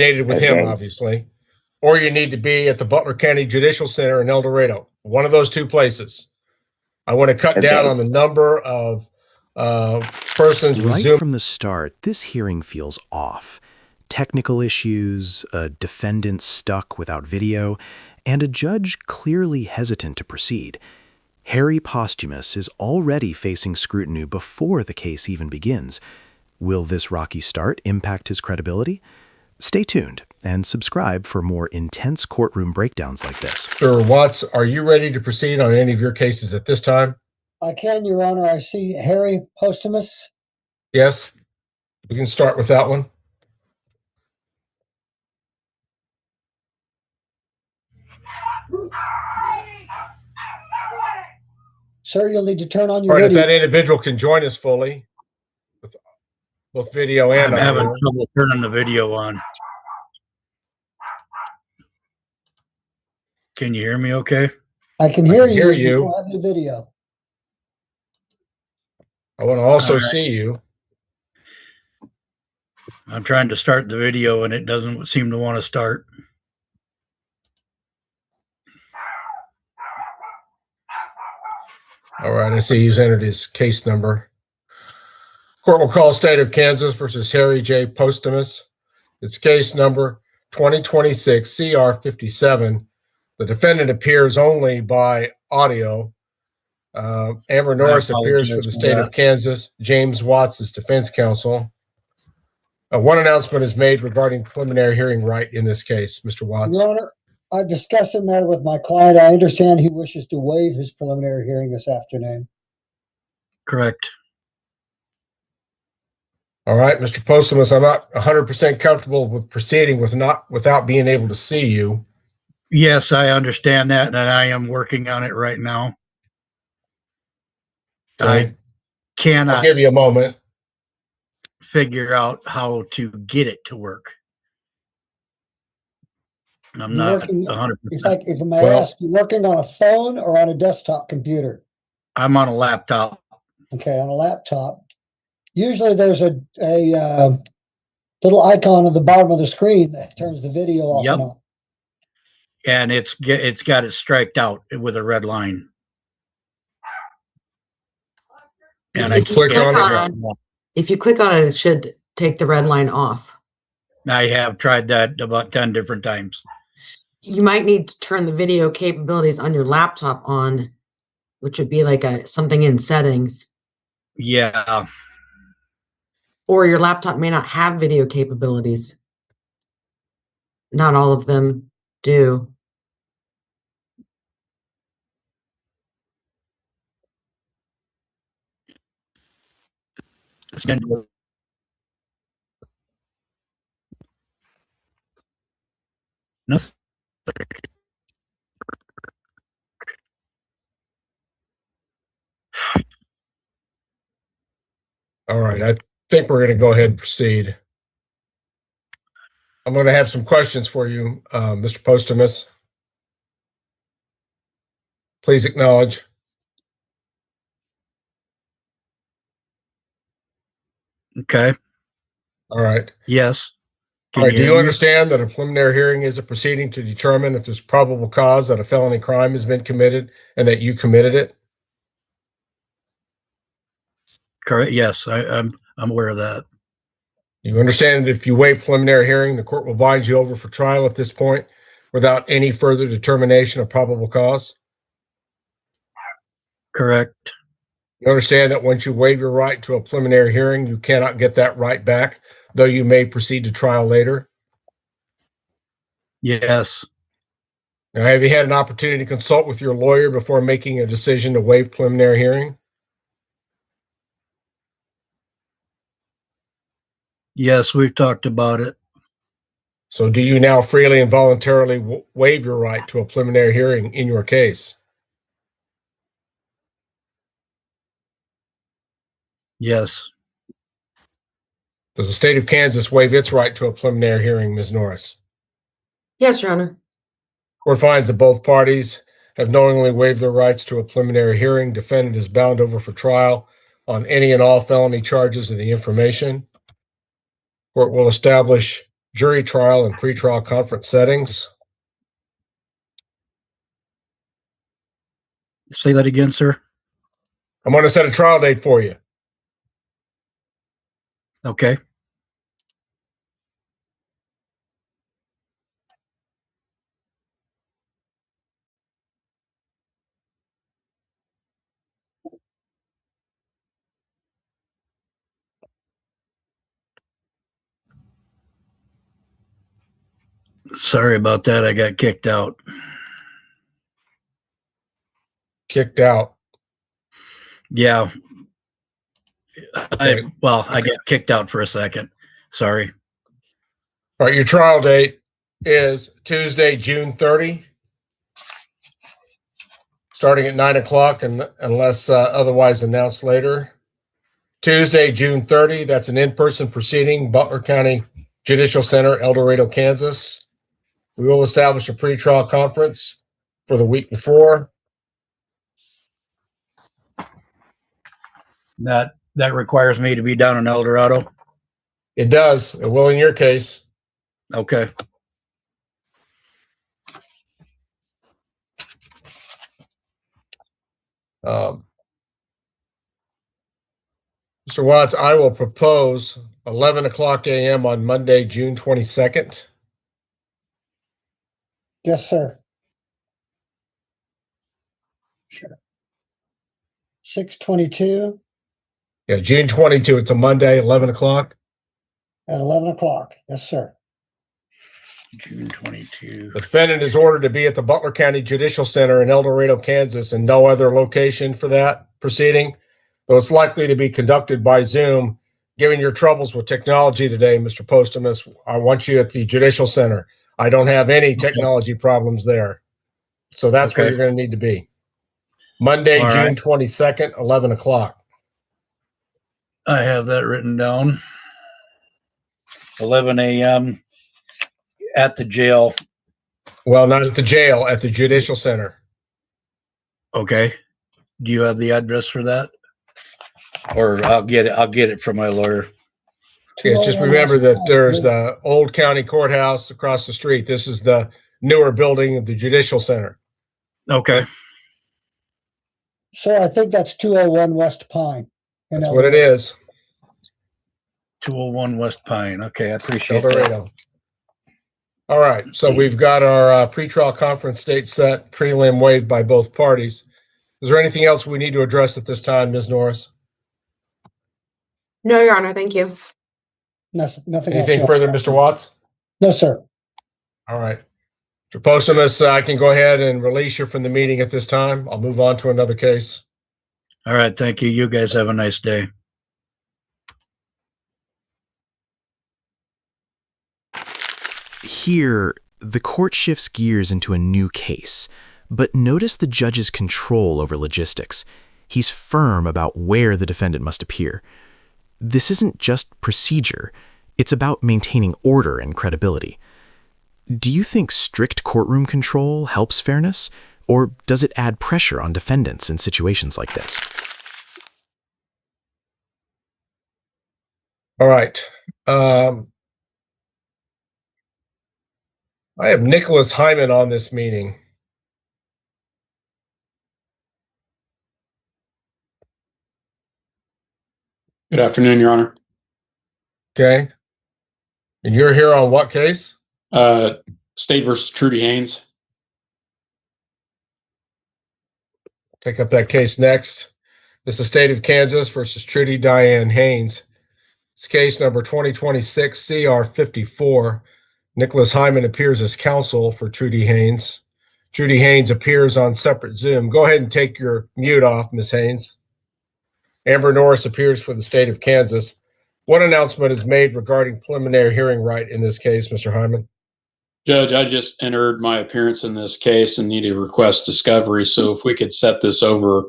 Dated with him, obviously, or you need to be at the Butler County Judicial Center in El Dorado. One of those two places. I want to cut down on the number of persons with Zoom. Right from the start, this hearing feels off. Technical issues, a defendant stuck without video, and a judge clearly hesitant to proceed. Harry Posthumus is already facing scrutiny before the case even begins. Will this rocky start impact his credibility? Stay tuned and subscribe for more intense courtroom breakdowns like this. Mr. Watts, are you ready to proceed on any of your cases at this time? I can, Your Honor. I see Harry Posthumus. Yes. We can start with that one. Sir, you'll need to turn on your All right, video. if that individual can join us fully, with both video and I'm having audio. trouble turning the video on. Can you hear me okay? I can hear can you. hear You you. don't have the video. I want to also All right. see you. I'm trying to start the video and it doesn't seem to want to start. All right, I see he's entered his case number. Court will call State of Kansas versus Harry J. Posthumus. It's case number 2026 CR 57. The defendant appears only by audio. Amber Norris appears for the State of Kansas. James Watts is defense counsel. One announcement is made regarding preliminary hearing right in this case. Mr. Watts. Your Honor, I've discussed the matter with my client. I understand he wishes to waive his preliminary hearing this afternoon. Correct. All right, Mr. Posthumus, I'm not 100% comfortable with proceeding without being able to see you. Yes, I understand that, and I am working on it right now. Okay. I cannot I'll give you a moment. figure out how to get it to work. I'm not 100%. If I may ask, you working on a phone or on a desktop computer? I'm on a laptop. Okay, on a laptop. Usually there's a little icon at the bottom of the screen that turns the video off and on. And it's got it striked out with a red line. And if you click on it, it should take the red line off. I have tried that about 10 different times. You might need to turn the video capabilities on your laptop on, which would be like something in settings. Yeah. Or your laptop may not have video capabilities. Not all of them do. Nothing. All right, I think we're going to go ahead and proceed. I'm going to have some questions for you, Mr. Posthumus. Please acknowledge. Okay. All right. Yes. All right. Do you understand that a preliminary hearing is a proceeding to determine if there's probable cause that a felony crime has been committed and that you committed it? Correct. Yes, I'm aware of that. You understand that if you waive preliminary hearing, the court will bind you over for trial at this point without any further determination of probable cause? Correct. You understand that once you waive your right to a preliminary hearing, you cannot get that right back, though you may proceed to trial later? Yes. Now, have you had an opportunity to consult with your lawyer before making a decision to waive preliminary hearing? Yes, we've talked about it. So do you now freely and voluntarily waive your right to a preliminary hearing in your case? Yes. Does the state of Kansas waive its right to a preliminary hearing, Ms. Norris? Yes, Your Honor. Court finds that both parties have knowingly waived their rights to a preliminary hearing. Defendant is bound over for trial on any and all felony charges of the information. Court will establish jury trial and pretrial conference settings. Say that again, sir. I'm going to set a trial date for you. Okay. Sorry about that. I got kicked out. Kicked out. Yeah. Okay. I got kicked out for a second. Sorry. All right. Your trial date is Tuesday, June 30, starting at 9 o'clock, and unless otherwise announced later. Tuesday, June 30. That's an in-person proceeding, Butler County Judicial Center, El Dorado, Kansas. We will establish a pretrial conference for the week before. That requires me to be down in El Dorado. It does. It will in your case. Okay. Mr. Watts, I will propose 11 o'clock a.m. on Monday, June 22nd. Yes, sir. Sure. 6/22 Yeah, June 22. It's a Monday, 11 o'clock. at 11 o'clock. Yes, sir. June 22. The defendant is ordered to be at the Butler County Judicial Center in El Dorado, Kansas, and no other location for that proceeding, though it's likely to be conducted by Zoom. Given your troubles with technology today, Mr. Postumus, I want you at the Judicial Center. I don't have any technology problems there. So that's where Okay. you're going to need to be. Monday, All June right. 22nd, 11 o'clock. I have that written down. 11 a.m. at the jail. Well, not at the jail, at the Judicial Center. Okay. Do you have the address for that? Or I'll get it from my lawyer. Yeah, just 201 remember West that Pine. there's the old county courthouse across the street. This is the newer building of the Judicial Center. Okay. Sir, I think that's 201 West Pine. in That's El what it Dorado. is. 201 West Pine. Okay. I El appreciate that. Dorado. All right. So we've got our pretrial conference date set, prelim waived by both parties. Is there anything else we need to address at this time, Ms. Norris? No, Your Honor, thank you. Nothing else. Anything Your further, Honor. Mr. Watts? No, sir. All right. Mr. Postumus, I can go ahead and release you from the meeting at this time. I'll move on to another case. All right. Thank you. You guys have a nice day. Here, the court shifts gears into a new case, but notice the judge's control over logistics. He's firm about where the defendant must appear. This isn't just procedure, it's about maintaining order and credibility. Do you think strict courtroom control helps fairness, or does it add pressure on defendants in situations like this? All right. I have Nicholas Hyman on this meeting. Good afternoon, Your Honor. Okay. And you're here on what case? State versus Trudy Haynes. Take up that case next. This is State of Kansas versus Trudy Diane Haynes. It's case number 2026 CR 54. Nicholas Hyman appears as counsel for Trudy Haynes. Trudy Haynes appears on separate Zoom. Go ahead and take your mute off, Ms. Haynes. Amber Norris appears for the State of Kansas. What announcement is made regarding preliminary hearing right in this case, Mr. Hyman? Judge, I just entered my appearance in this case and need to request discovery. So if we could set this over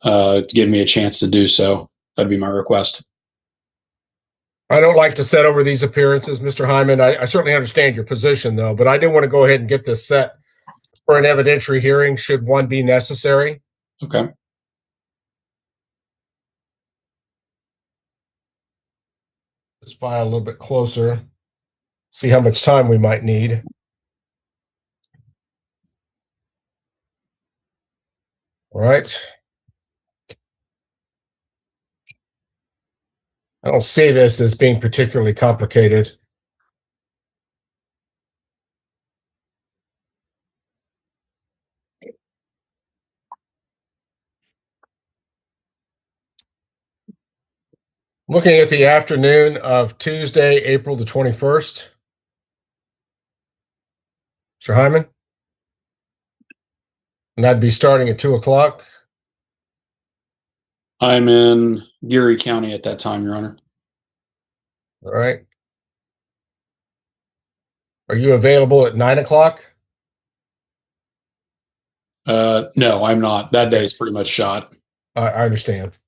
to give me a chance to do so, that'd be my request. I don't like to set over these appearances, Mr. Hyman. I certainly understand your position, though, but I do want to go ahead and get this set for an evidentiary hearing should one be necessary. Okay. This file a little bit closer. see how much time we might need. All right. I don't see this as being particularly complicated. Looking at the afternoon of Tuesday, April the 21st. Mr. Hyman? And I'd be starting at 2 o'clock. I'm in Geary County at that time, Your Honor. All right. Are you available at 9 o'clock? No, I'm not. That Okay. day is pretty much shot. I understand.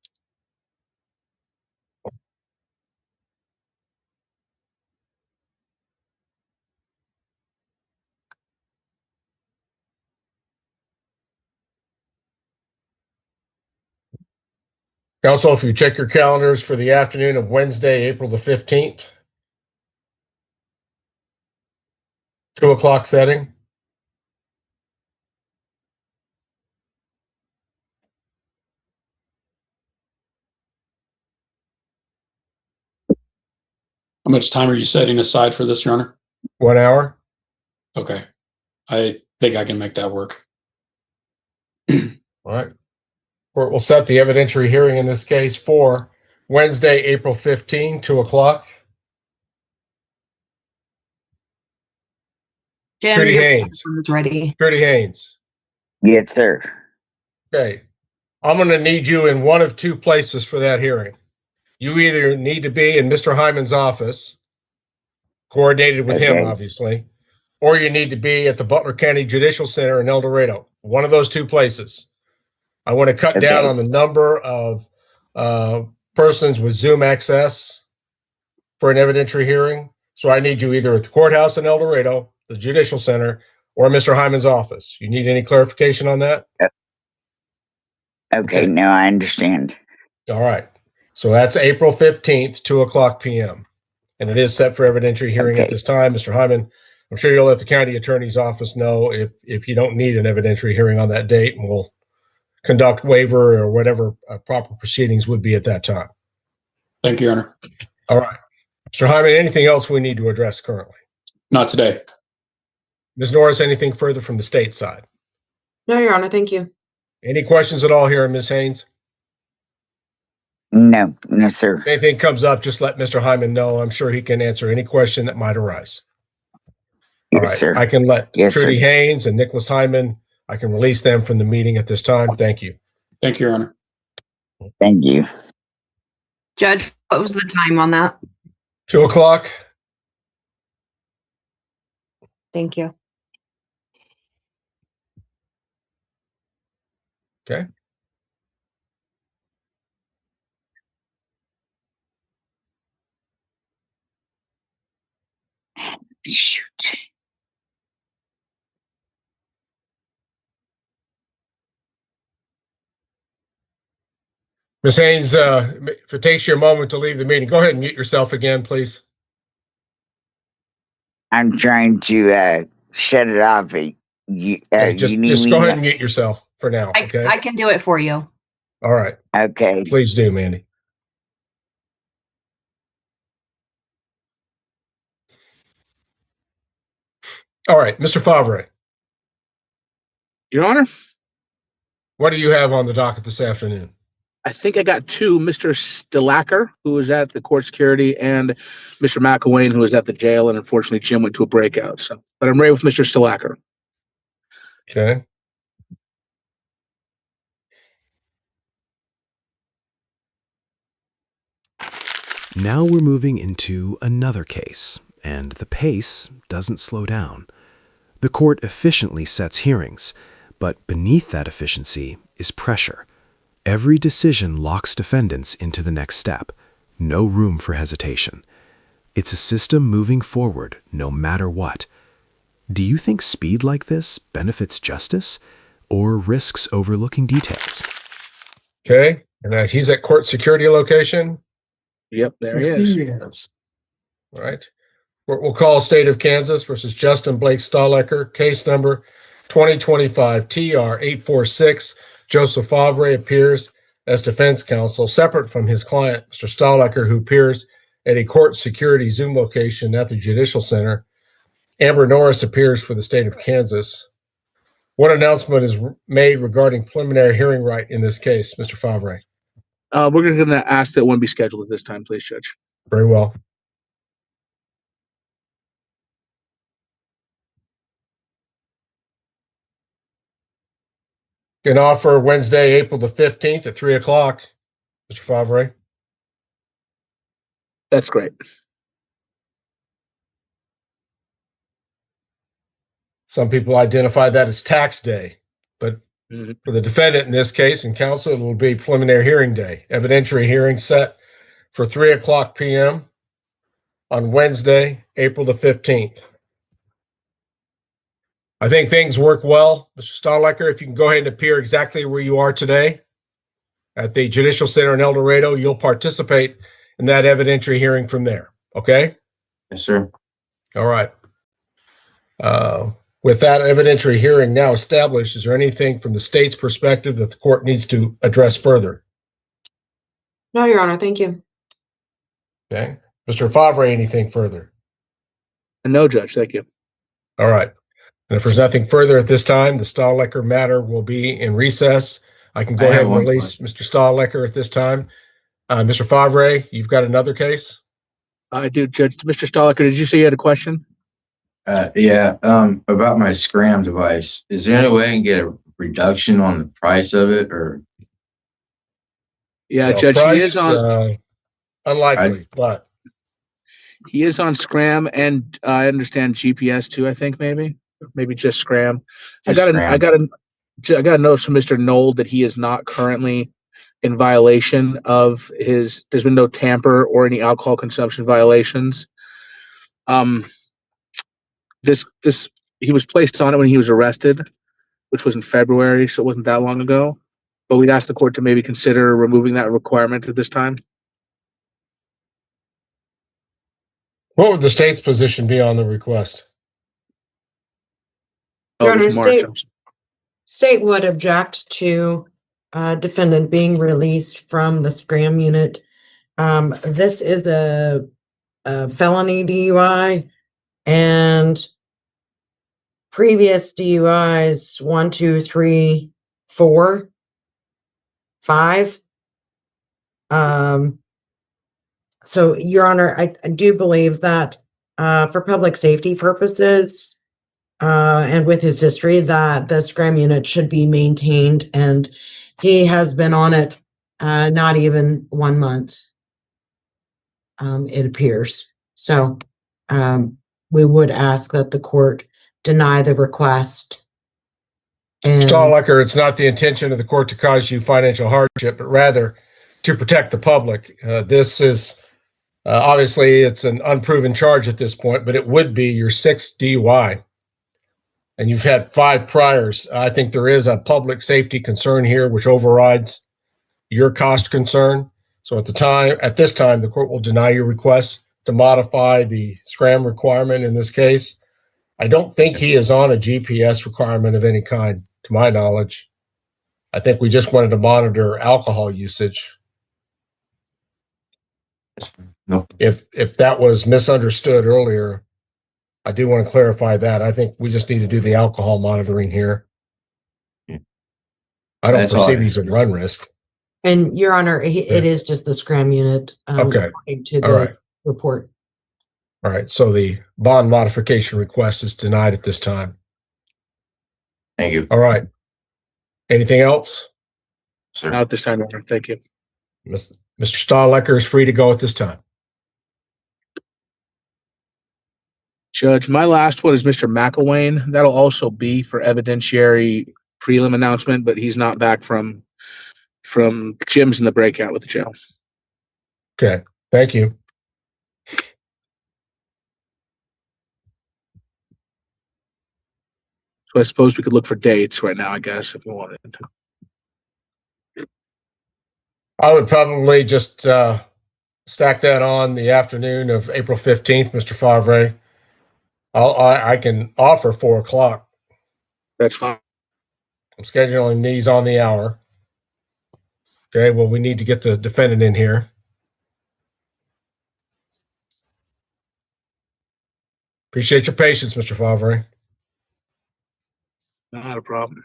Council, if you check your calendars for the afternoon of Wednesday, April the 15th, 2 o'clock setting. How much time are you setting aside for this, Your Honor? 1 hour. Okay. I think I can make that work. All right. Court will set the evidentiary hearing in this case for Wednesday, April 15, 2 o'clock. Jim, Trudy your Haynes. platform is ready. Trudy Haynes. Yes, sir. Okay. I'm going to need you in one of two places for that hearing. You either need to be in Mr. Hyman's office, coordinated with him, Okay. obviously, or you need to be at the Butler County Judicial Center in El Dorado. One of those two places. I want to cut down Okay. on the number of persons with Zoom access for an evidentiary hearing. So I need you either at the courthouse in El Dorado, the Judicial Center, or Mr. Hyman's office. You need any clarification on that? Okay, now I understand. All right. So that's April 15th, 2 o'clock p.m. And it is set for evidentiary hearing at Okay. this time. Mr. Hyman, I'm sure you'll let the county attorney's office know if you don't need an evidentiary hearing on that date, and we'll conduct waiver or whatever proper proceedings would be at that time. Thank you, Your Honor. All right. Mr. Hyman, anything else we need to address currently? Not today. Ms. Norris, anything further from the state side? No, Your Honor, thank you. Any questions at all here, Ms. Haynes? No, no, sir. If anything comes up, just let Mr. Hyman know. I'm sure he can answer any question that might arise. All Yes, right. sir. I can let Yes, Trudy sir. Haynes and Nicholas Hyman, I can release them from the meeting at this time. Thank you. Thank you, Your Honor. Thank you. Judge, what was the time on that? 2 o'clock. Thank you. Okay. Shoot. Ms. Haynes, if it takes you a moment to leave the meeting, go ahead and mute yourself again, please. I'm trying to shut it off. Okay, You just need me go ahead to- and mute yourself for now. Okay. I can do it for you. All right. Okay. Please do, Mandy. All right, Mr. Favre, Your Honor, what do you have on the docket this afternoon? I think I got two, Mr. Stillacker, who was at the court security, and Mr. McElwain, who was at the jail, and unfortunately Jim went to a breakout. So, but I'm ready with Mr. Stillacker. Okay. Now we're moving into another case, and the pace doesn't slow down. The court efficiently sets hearings, but beneath that efficiency is pressure. Every decision locks defendants into the next step. No room for hesitation. It's a system moving forward no matter what. Do you think speed like this benefits justice or risks overlooking details? Okay. And he's at court security location. Yep, there he is. All right. We'll call State of Kansas versus Justin Blake Stahlecker, case number 2025 TR 846. Joseph Favre appears as defense counsel, separate from his client, Mr. Stahlecker, who appears at a court security Zoom location at the Judicial Center. Amber Norris appears for the state of Kansas. What announcement is made regarding preliminary hearing right in this case, Mr. Favre? We're going to ask that one be scheduled at this time, please, Judge. Very well. Can offer Wednesday, April the 15th at 3 o'clock, Mr. Favre. That's great. Some people identify that as tax day, but for the defendant in this case and counsel, it will be preliminary hearing day. Evidentiary hearing set for 3 o'clock p.m. on Wednesday, April the 15th. I think things work well. Mr. Stahlecker, if you can go ahead and appear exactly where you are today at the Judicial Center in El Dorado, you'll participate in that evidentiary hearing from there. Okay? Yes, sir. All right. With that evidentiary hearing now established, is there anything from the state's perspective that the court needs to address further? No, Your Honor. Thank you. Okay. Mr. Favre, anything further? No, Judge. Thank you. All right. And if there's nothing further at this time, the Stahlecker matter will be in recess. I can go ahead and release Mr. Stahlecker at this time. Mr. Favre, you've got another case? I do, Judge. Mr. Stahlecker, did you say you had a question? Yeah, about my SCRAM device. Is there any way I can get a reduction on the price of it, or? Yeah, Well, Judge, price, he is on. Unlikely, but He is on SCRAM, and I understand GPS too. I think maybe just SCRAM. I got a note from Mr. Knoll that he is not currently in violation of his. There's been no tamper or any alcohol consumption violations. This he was placed on it when he was arrested, which was in February, so it wasn't that long ago. But we'd ask the court to maybe consider removing that requirement at this time. what would the state's position be on the request? Your it was Honor, March. State would object to defendant being released from the SCRAM unit. This is a felony DUI, and previous DUIs 1, 2, 3, 4, 5. So, Your Honor, I do believe that for public safety purposes, and with his history, that the SCRAM unit should be maintained, and he has been on it not even 1 month, it appears. So we would ask that the court deny the request. And Stahlecker, it's not the intention of the court to cause you financial hardship, but rather to protect the public. This is obviously it's an unproven charge at this point, but it would be your 6th DUI. And you've had 5 priors. I think there is a public safety concern here, which overrides your cost concern. So at this time, the court will deny your request to modify the SCRAM requirement in this case. I don't think he is on a GPS requirement of any kind, to my knowledge. I think we just wanted to monitor alcohol usage. Nope. If that was misunderstood earlier, I do want to clarify that. I think we just need to do the alcohol monitoring here. I don't perceive he's a run risk. And Your Honor, it is just the SCRAM unit. Okay. According to All the right. report. All right. So the bond modification request is denied at this time. Thank you. All right. Anything else? Sir. Not at this time, Your Honor. Thank you. Mr. Stahlecker is free to go at this time. Judge, my last one is Mr. McElwain. That'll also be for evidentiary prelim announcement, but he's not back from Jim's in the breakout with the jail. Okay. Thank you. So I suppose we could look for dates right now, I guess, if we wanted to. I would probably just stack that on the afternoon of April 15th, Mr. Favre. I can offer 4 o'clock. That's fine. I'm scheduling these on the hour. Okay, well, we need to get the defendant in here. Appreciate your patience, Mr. Favre. Not a problem.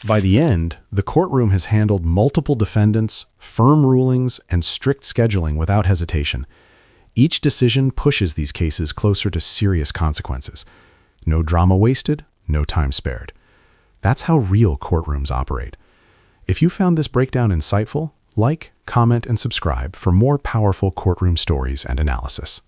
By the end, the courtroom has handled multiple defendants, firm rulings, and strict scheduling without hesitation. Each decision pushes these cases closer to serious consequences. No drama wasted, no time spared. That's how real courtrooms operate. If you found this breakdown insightful, like, comment, and subscribe for more powerful courtroom stories and analysis.